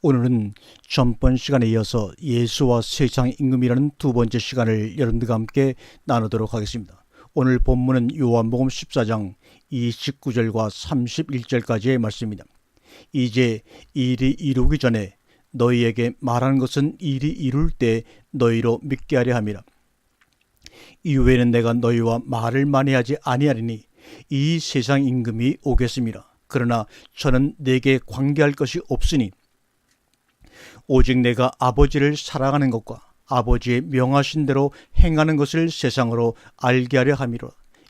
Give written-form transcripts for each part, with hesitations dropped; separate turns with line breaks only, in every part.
오늘은 전번 시간에 이어서 예수와 세상 임금이라는 두 번째 시간을 여러분들과 함께 나누도록 하겠습니다. 오늘 본문은 요한복음 14장 29절과 31절까지의 말씀입니다. 이제 일이 이루기 전에 너희에게 말하는 것은 일이 이룰 때 너희로 믿게 하려 함이라. 이후에는 내가 너희와 말을 많이 하지 아니하리니 이 세상 임금이 오겠습니다. 그러나 저는 내게 관계할 것이 없으니 오직 내가 아버지를 사랑하는 것과 아버지의 명하신 대로 행하는 것을 세상으로 알게 하려 함이라.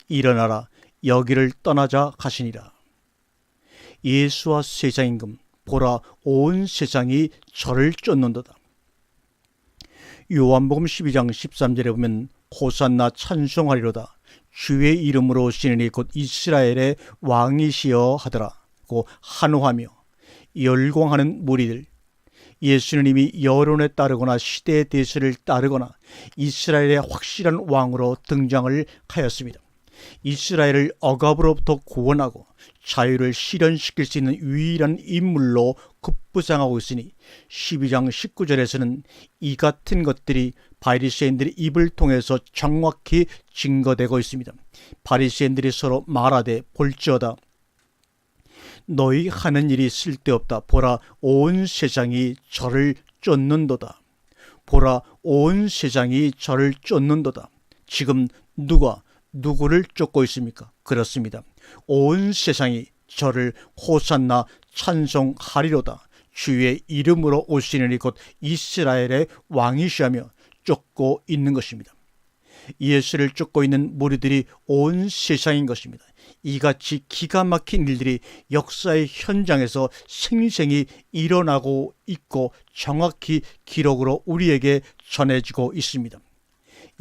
일어나라, 여기를 떠나자 하시니라. 예수와 세상 임금, 보라, 온 세상이 저를 쫓는도다. 요한복음 12장 13절에 보면 호산나 찬송하리로다. 주의 이름으로 오시느니 곧 이스라엘의 왕이시여 하더라고 한호하며 열광하는 무리들. 예수는 이미 여론에 따르거나 시대의 대세를 따르거나 이스라엘의 확실한 왕으로 등장을 하였습니다. 이스라엘을 억압으로부터 구원하고 자유를 실현시킬 수 있는 유일한 인물로 급부상하고 있으니 12장 19절에서는 이 같은 것들이 바리새인들의 입을 통해서 정확히 증거되고 있습니다. 바리새인들이 서로 말하되 볼지어다. 너희 하는 일이 쓸데없다. 보라, 온 세상이 저를 쫓는도다. 보라, 온 세상이 저를 쫓는도다. 지금 누가 누구를 쫓고 있습니까? 그렇습니다. 온 세상이 저를 호산나 찬송하리로다. 주의 이름으로 오시느니 곧 이스라엘의 왕이시하며 쫓고 있는 것입니다. 예수를 쫓고 있는 무리들이 온 세상인 것입니다. 이같이 기가 막힌 일들이 역사의 현장에서 생생히 일어나고 있고 정확히 기록으로 우리에게 전해지고 있습니다.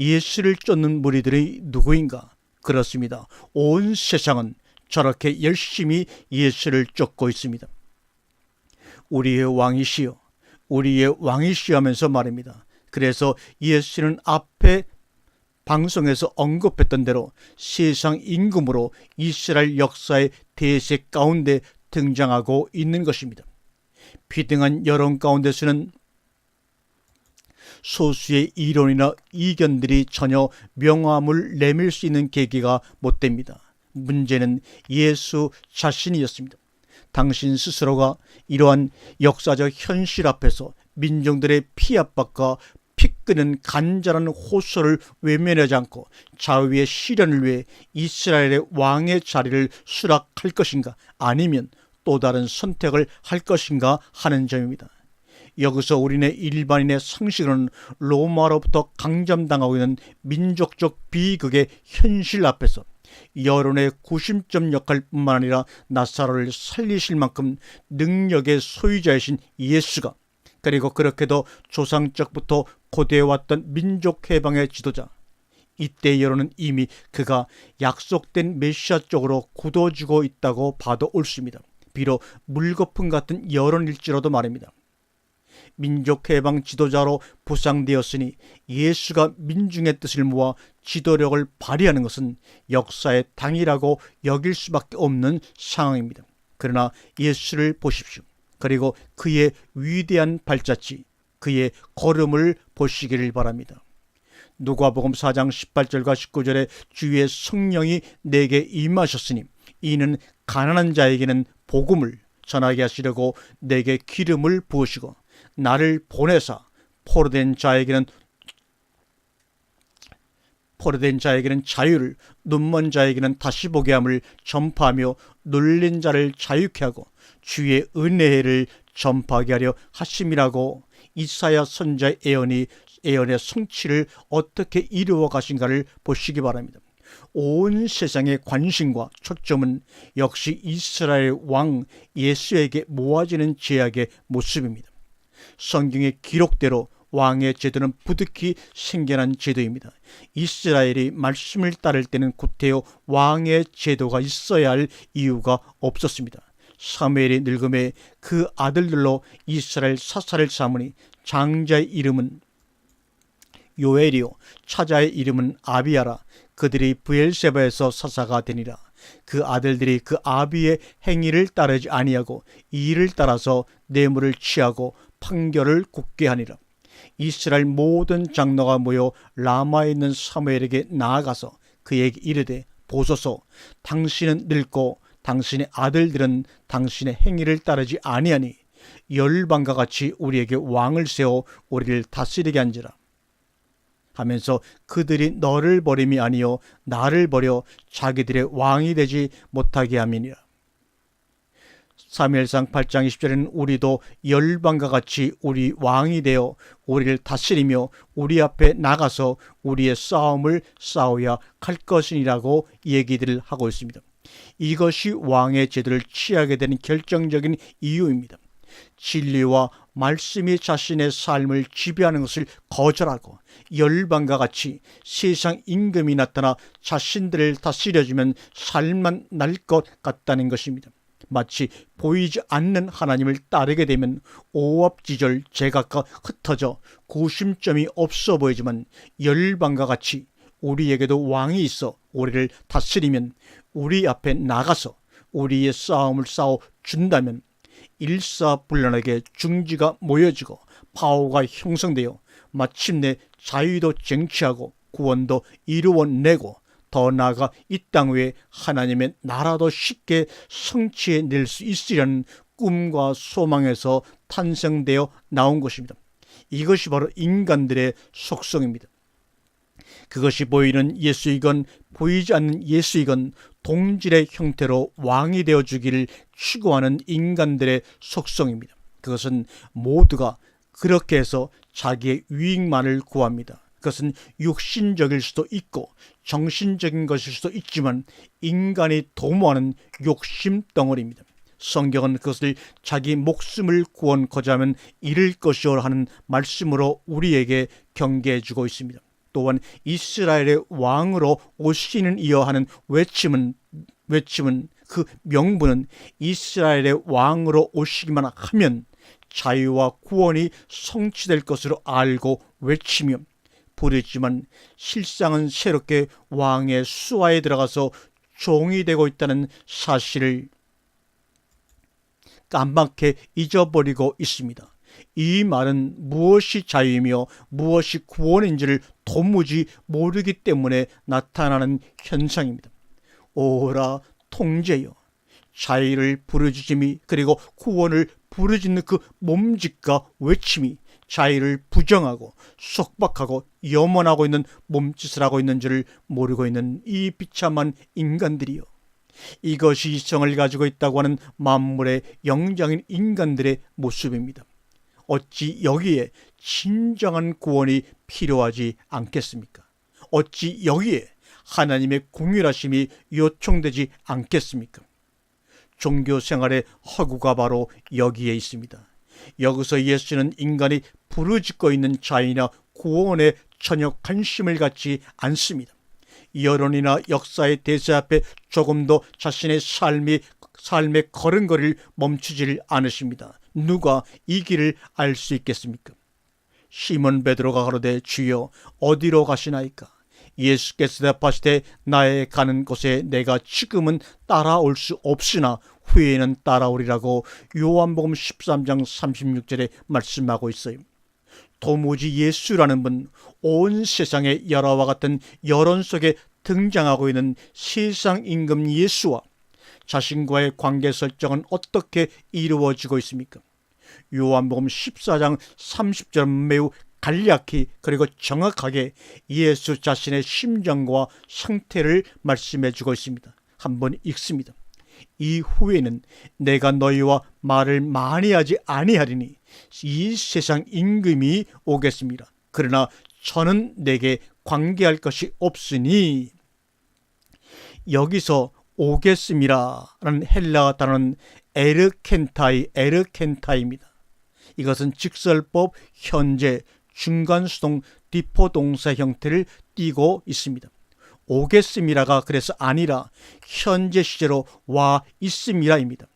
예수를 쫓는 무리들이 누구인가? 그렇습니다. 온 세상은 저렇게 열심히 예수를 쫓고 있습니다. 우리의 왕이시여, 우리의 왕이시여 하면서 말입니다. 그래서 예수는 앞에 방송에서 언급했던 대로 세상 임금으로 이스라엘 역사의 대세 가운데 등장하고 있는 것입니다. 비등한 여론 가운데서는 소수의 이론이나 이견들이 전혀 명함을 내밀 수 있는 계기가 못 됩니다. 문제는 예수 자신이었습니다. 당신 스스로가 이러한 역사적 현실 앞에서 민중들의 피압박과 피 끓는 간절한 호소를 외면하지 않고 자유의 실현을 위해 이스라엘의 왕의 자리를 수락할 것인가, 아니면 또 다른 선택을 할 것인가 하는 점입니다. 여기서 우리네 일반인의 상식으로는 로마로부터 강점당하고 있는 민족적 비극의 현실 앞에서 여론의 구심점 역할뿐만 아니라 나사로를 살리실 만큼 능력의 소유자이신 예수가, 그리고 그렇게도 조상적부터 고대해왔던 민족 해방의 지도자, 이때 여론은 이미 그가 약속된 메시아 쪽으로 굳어지고 있다고 봐도 옳습니다. 비록 물거품 같은 여론일지라도 말입니다. 민족 해방 지도자로 부상되었으니 예수가 민중의 뜻을 모아 지도력을 발휘하는 것은 역사의 당이라고 여길 수밖에 없는 상황입니다. 그러나 예수를 보십시오. 그리고 그의 위대한 발자취, 그의 걸음을 보시기를 바랍니다. 누가복음 4장 18절과 19절에 주의 성령이 내게 임하셨으니 이는 가난한 자에게는 복음을 전하게 하시려고 내게 기름을 부으시고 나를 보내사 포로된 자에게는 자유를, 눈먼 자에게는 다시 보게 함을 전파하며 눌린 자를 자유케 하고 주의 은혜를 전파하게 하려 하심이라고 이사야 선지자의 예언의 성취를 어떻게 이루어 가신가를 보시기 바랍니다. 온 세상의 관심과 초점은 역시 이스라엘 왕 예수에게 모아지는 제약의 모습입니다. 성경의 기록대로 왕의 제도는 부득이 생겨난 제도입니다. 이스라엘이 말씀을 따를 때는 구태여 왕의 제도가 있어야 할 이유가 없었습니다. 사무엘이 늙음에 그 아들들로 이스라엘 사사를 삼으니 장자의 이름은 요엘이요 차자의 이름은 아비야라. 그들이 브엘세바에서 사사가 되니라. 그 아들들이 그 아비의 행위를 따르지 아니하고 이를 따라서 뇌물을 취하고 판결을 굳게 하니라. 이스라엘 모든 장로가 모여 라마에 있는 사무엘에게 나아가서 그에게 이르되 보소서, 당신은 늙고 당신의 아들들은 당신의 행위를 따르지 아니하니 열방과 같이 우리에게 왕을 세워 우리를 다스리게 한지라 하면서 그들이 너를 버림이 아니요 나를 버려 자기들의 왕이 되지 못하게 함이니라. 사무엘상 8장 20절에는 우리도 열방과 같이 우리 왕이 되어 우리를 다스리며 우리 앞에 나가서 우리의 싸움을 싸워야 할 것이라고 얘기들을 하고 있습니다. 이것이 왕의 제도를 취하게 되는 결정적인 이유입니다. 진리와 말씀이 자신의 삶을 지배하는 것을 거절하고 열방과 같이 세상 임금이 나타나 자신들을 다스려주면 살만 날 것 같다는 것입니다. 마치 보이지 않는 하나님을 따르게 되면 오합지졸 제각각 흩어져 구심점이 없어 보이지만 열방과 같이 우리에게도 왕이 있어 우리를 다스리면 우리 앞에 나가서 우리의 싸움을 싸워 준다면 일사불란하게 중지가 모여지고 파워가 형성되어 마침내 자유도 쟁취하고 구원도 이루어내고 더 나아가 이 땅 위에 하나님의 나라도 쉽게 성취해낼 수 있으려는 꿈과 소망에서 탄생되어 나온 것입니다. 이것이 바로 인간들의 속성입니다. 그것이 보이는 예수이건 보이지 않는 예수이건 동질의 형태로 왕이 되어주기를 추구하는 인간들의 속성입니다. 그것은 모두가 그렇게 해서 자기의 유익만을 구합니다. 그것은 육신적일 수도 있고 정신적인 것일 수도 있지만 인간이 도모하는 욕심 덩어리입니다. 성경은 그것을 자기 목숨을 구원코자 하면 잃을 것이오 하는 말씀으로 우리에게 경계해 주고 있습니다. 또한 이스라엘의 왕으로 오시는 이여 하는 외침은 그 명분은 이스라엘의 왕으로 오시기만 하면 자유와 구원이 성취될 것으로 알고 외치며 부르지만 실상은 새롭게 왕의 수하에 들어가서 종이 되고 있다는 사실을 깜빡해 잊어버리고 있습니다. 이 말은 무엇이 자유이며 무엇이 구원인지를 도무지 모르기 때문에 나타나는 현상입니다. 오라 통제여, 자유를 부르짖음이 그리고 구원을 부르짖는 그 몸짓과 외침이 자유를 부정하고 속박하고 염원하고 있는 몸짓을 하고 있는 줄을 모르고 있는 이 비참한 인간들이요, 이것이 이성을 가지고 있다고 하는 만물의 영장인 인간들의 모습입니다. 어찌 여기에 진정한 구원이 필요하지 않겠습니까? 어찌 여기에 하나님의 공의하심이 요청되지 않겠습니까? 종교 생활의 허구가 바로 여기에 있습니다. 여기서 예수는 인간이 부르짖고 있는 자유나 구원에 전혀 관심을 갖지 않습니다. 여론이나 역사의 대세 앞에 조금도 자신의 삶의 걸음걸이를 멈추지를 않으십니다. 누가 이 길을 알 수 있겠습니까? 시몬 베드로가 가로되 주여 어디로 가시나이까? 예수께서 대답하시되 나의 가는 곳에 내가 지금은 따라올 수 없으나 후에는 따라오리라고 요한복음 13장 36절에 말씀하고 있어요. 도무지 예수라는 분, 온 세상의 열화와 같은 여론 속에 등장하고 있는 세상 임금 예수와 자신과의 관계 설정은 어떻게 이루어지고 있습니까? 요한복음 14장 30절 매우 간략히 그리고 정확하게 예수 자신의 심정과 상태를 말씀해 주고 있습니다. 한번 읽습니다. 이후에는 내가 너희와 말을 많이 하지 아니하리니 이 세상 임금이 오겠습니다. 그러나 저는 내게 관계할 것이 없으니, 여기서 오겠습니다라는 헬라어 단어는 에르켄타이입니다. 이것은 직설법 현재 중간수동 디포동사 형태를 띠고 있습니다. 오겠습니다가 그래서 아니라 현재 시제로 와 있습니다입니다.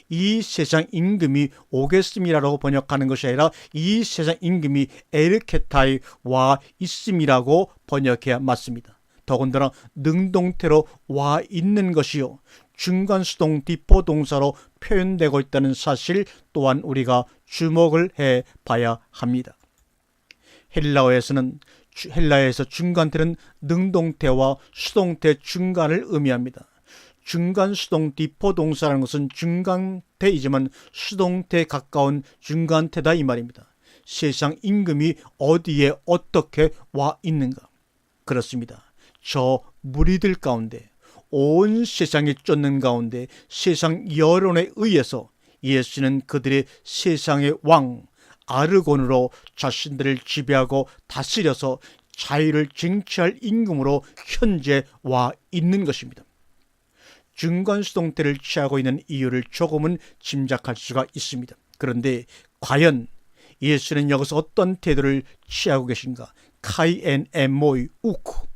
이 세상 임금이 오겠습니다라고 번역하는 것이 아니라 이 세상 임금이 에르케타이 와 있음이라고 번역해야 맞습니다. 더군다나 능동태로 와 있는 것이요 중간수동 디포동사로 표현되고 있다는 사실 또한 우리가 주목을 해 봐야 합니다. 헬라어에서 중간태는 능동태와 수동태 중간을 의미합니다. 중간수동 디포동사라는 것은 중간태이지만 수동태에 가까운 중간태다 이 말입니다. 세상 임금이 어디에 어떻게 와 있는가? 그렇습니다. 저 무리들 가운데, 온 세상이 쫓는 가운데 세상 여론에 의해서 예수는 그들의 세상의 왕 아르곤으로 자신들을 지배하고 다스려서 자유를 쟁취할 임금으로 현재 와 있는 것입니다. 중간수동태를 취하고 있는 이유를 조금은 짐작할 수가 있습니다. 그런데 과연 예수는 여기서 어떤 태도를 취하고 계신가? 카이 엔 에모이 우쿠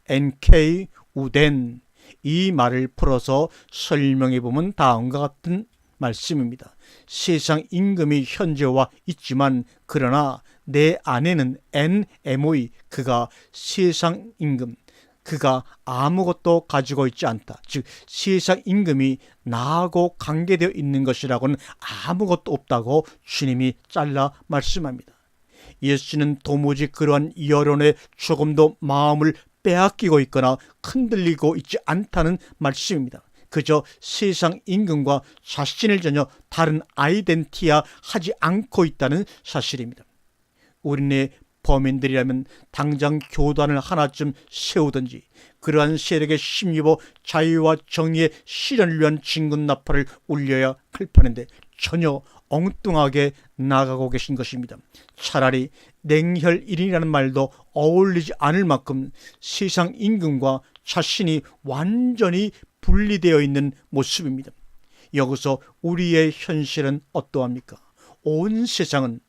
엔케이 우덴 이 말을 풀어서 설명해 보면 다음과 같은 말씀입니다. 세상 임금이 현재 와 있지만 그러나 내 안에는 엔 에모이 그가 세상 임금 그가 아무것도 가지고 있지 않다. 즉 세상 임금이 나하고 관계되어 있는 것이라고는 아무것도 없다고 주님이 잘라 말씀합니다. 예수는 도무지 그러한 여론에 조금도 마음을 빼앗기고 있거나 흔들리고 있지 않다는 말씀입니다. 그저 세상 임금과 자신을 전혀 다른 아이덴티화 하지 않고 있다는 사실입니다. 우리네 범인들이라면 당장 교단을 하나쯤 세우든지 그러한 세력에 힘입어 자유와 정의의 실현을 위한 진군나팔을 울려야 할 판인데 전혀 엉뚱하게 나가고 계신 것입니다. 차라리 냉혈일이라는 말도 어울리지 않을 만큼 세상 임금과 자신이 완전히 분리되어 있는 모습입니다. 여기서 우리의 현실은 어떠합니까? 온 세상은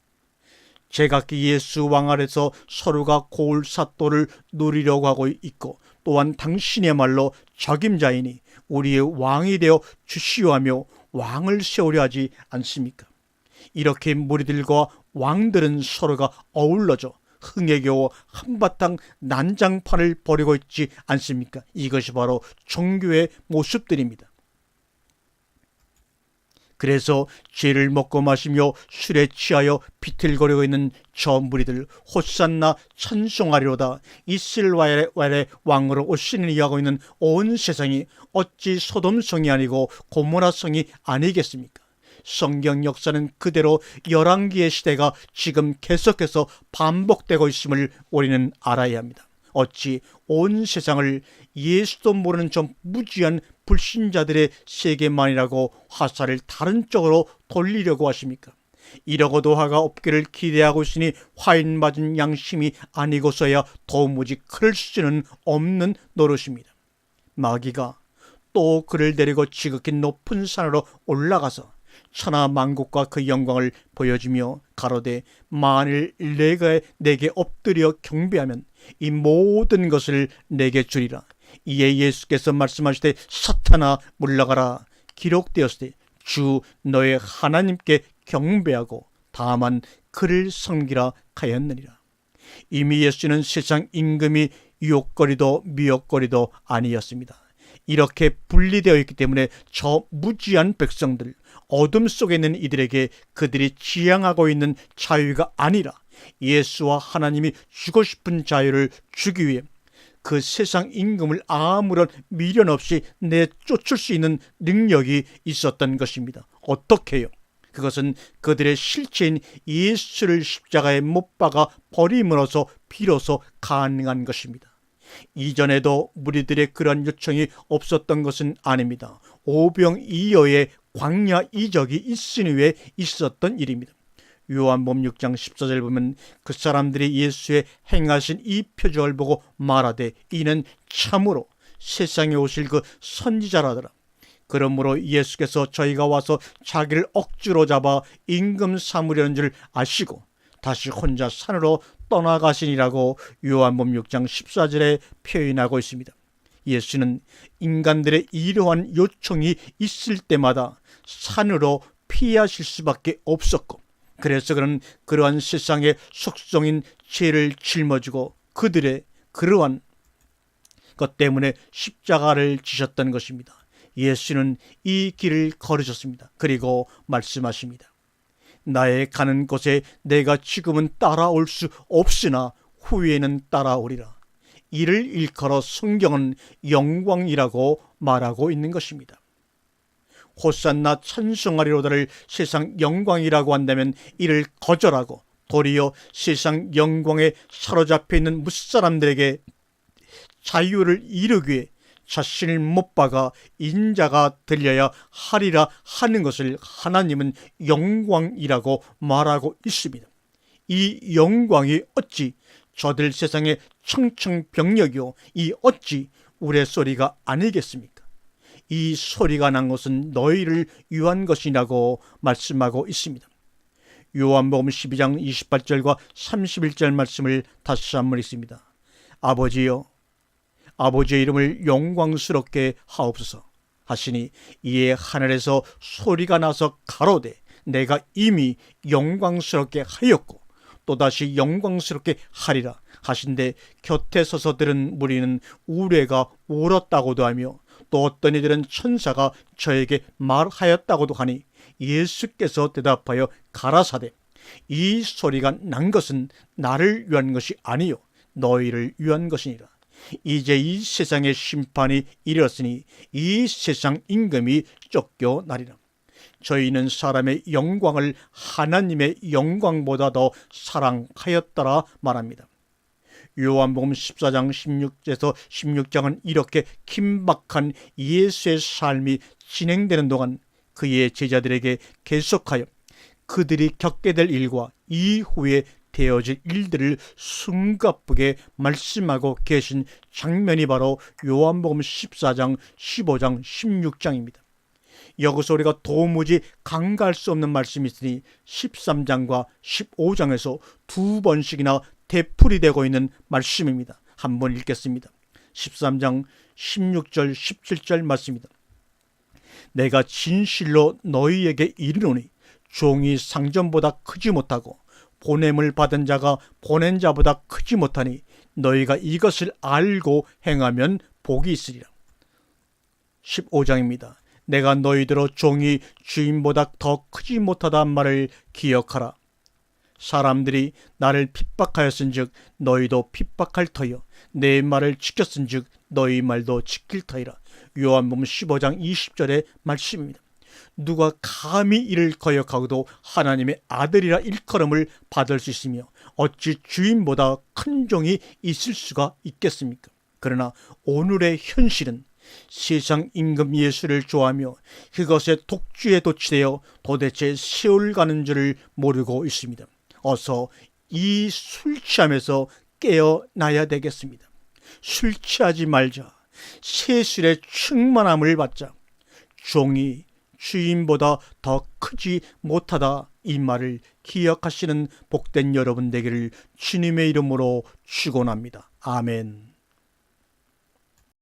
제각기 예수 왕 아래서 서로가 고울삿도를 누리려고 하고 있고 또한 당신이야말로 적임자이니 우리의 왕이 되어 주시오 하며 왕을 세우려 하지 않습니까? 이렇게 무리들과 왕들은 서로가 어울러져 흥에 겨워 한바탕 난장판을 벌이고 있지 않습니까? 이것이 바로 종교의 모습들입니다. 그래서 죄를 먹고 마시며 술에 취하여 비틀거리고 있는 저 무리들 호산나 찬송하리로다 이스라엘의 왕으로 오시는 이야기하고 있는 온 세상이 어찌 소돔성이 아니고 고모라성이 아니겠습니까? 성경 역사는 그대로 열왕기의 시대가 지금 계속해서 반복되고 있음을 우리는 알아야 합니다. 어찌 온 세상을 예수도 모르는 좀 무지한 불신자들의 세계만이라고 화살을 다른 쪽으로 돌리려고 하십니까? 이러고도 화가 없기를 기대하고 있으니 화인 맞은 양심이 아니고서야 도무지 그럴 수는 없는 노릇입니다. 마귀가 또 그를 데리고 지극히 높은 산으로 올라가서 천하 만국과 그 영광을 보여주며 가로되 만일 내게 엎드려 경배하면 이 모든 것을 내게 주리라. 이에 예수께서 말씀하시되 사탄아 물러가라 기록되었으되 주 너의 하나님께 경배하고 다만 그를 섬기라 하였느니라. 이미 예수는 세상 임금이 유혹거리도 미혹거리도 아니었습니다. 이렇게 분리되어 있기 때문에 저 무지한 백성들 어둠 속에 있는 이들에게 그들이 지향하고 있는 자유가 아니라 예수와 하나님이 주고 싶은 자유를 주기 위해 그 세상 임금을 아무런 미련 없이 내쫓을 수 있는 능력이 있었던 것입니다. 어떻게요? 그것은 그들의 실체인 예수를 십자가에 못 박아 버림으로써 비로소 가능한 것입니다. 이전에도 무리들의 그런 요청이 없었던 것은 아닙니다. 오병이어의 광야 이적이 있은 후에 있었던 일입니다. 요한복음 6장 14절 보면 그 사람들이 예수의 행하신 이 표적을 보고 말하되 이는 참으로 세상에 오실 그 선지자라더라. 그러므로 예수께서 저희가 와서 자기를 억지로 잡아 임금 삼으려는 줄 아시고 다시 혼자 산으로 떠나가시니라고 요한복음 6장 14절에 표현하고 있습니다. 예수는 인간들의 이러한 요청이 있을 때마다 산으로 피하실 수밖에 없었고 그래서 그는 그러한 세상의 속성인 죄를 짊어지고 그들의 그러한 것 때문에 십자가를 지셨던 것입니다. 예수는 이 길을 걸으셨습니다. 그리고 말씀하십니다. 나의 가는 곳에 내가 지금은 따라올 수 없으나 후에는 따라오리라. 이를 일컬어 성경은 영광이라고 말하고 있는 것입니다. 호산나 찬송하리로다를 세상 영광이라고 한다면 이를 거절하고 도리어 세상 영광에 사로잡혀 있는 무사람들에게 자유를 이루기 위해 자신을 못 박아 인자가 들려야 하리라 하는 것을 하나님은 영광이라고 말하고 있습니다. 이 영광이 어찌 저들 세상의 청청병력이요 이 어찌 우레소리가 아니겠습니까? 이 소리가 난 것은 너희를 위한 것이라고 말씀하고 있습니다. 요한복음 12장 28절과 31절 말씀을 다시 한번 읽습니다. 아버지여, 아버지의 이름을 영광스럽게 하옵소서 하시니 이에 하늘에서 소리가 나서 가로되 내가 이미 영광스럽게 하였고 또다시 영광스럽게 하리라 하신데 곁에 서서 들은 무리는 우레가 울었다고도 하며 또 어떤 이들은 천사가 저에게 말하였다고도 하니 예수께서 대답하여 가라사대 이 소리가 난 것은 나를 위한 것이 아니요 너희를 위한 것이니라. 이제 이 세상의 심판이 이르렀으니 이 세상 임금이 쫓겨나리라. 저희는 사람의 영광을 하나님의 영광보다 더 사랑하였더라 말합니다. 요한복음 14장 16절에서 16장은 이렇게 긴박한 예수의 삶이 진행되는 동안 그의 제자들에게 계속하여 그들이 겪게 될 일과 이후에 되어질 일들을 숨가쁘게 말씀하고 계신 장면이 바로 요한복음 14장, 15장, 16장입니다. 여기서 우리가 도무지 간과할 수 없는 말씀이 있으니 13장과 15장에서 두 번씩이나 되풀이되고 있는 말씀입니다. 한번 읽겠습니다. 13장 16절 17절 말씀입니다. 내가 진실로 너희에게 이르노니 종이 상전보다 크지 못하고 보냄을 받은 자가 보낸 자보다 크지 못하니 너희가 이것을 알고 행하면 복이 있으리라. 15장입니다. 내가 너희들로 종이 주인보다 더 크지 못하다는 말을 기억하라. 사람들이 나를 핍박하였은즉 너희도 핍박할 터이요 내 말을 지켰은즉 너희 말도 지킬 터이라. 요한복음 15장 20절의 말씀입니다. 누가 감히 이를 거역하고도 하나님의 아들이라 일컬음을 받을 수 있으며 어찌 주인보다 큰 종이 있을 수가 있겠습니까? 그러나 오늘의 현실은 세상 임금 예수를 좋아하며 그것에 독주에 도취되어 도대체 세월 가는 줄을 모르고 있습니다. 어서 이 술 취함에서 깨어나야 되겠습니다. 술 취하지 말자. 세술의 충만함을 받자. 종이 주인보다 더 크지 못하다 이 말을 기억하시는 복된 여러분 되기를 주님의 이름으로 축원합니다. 아멘.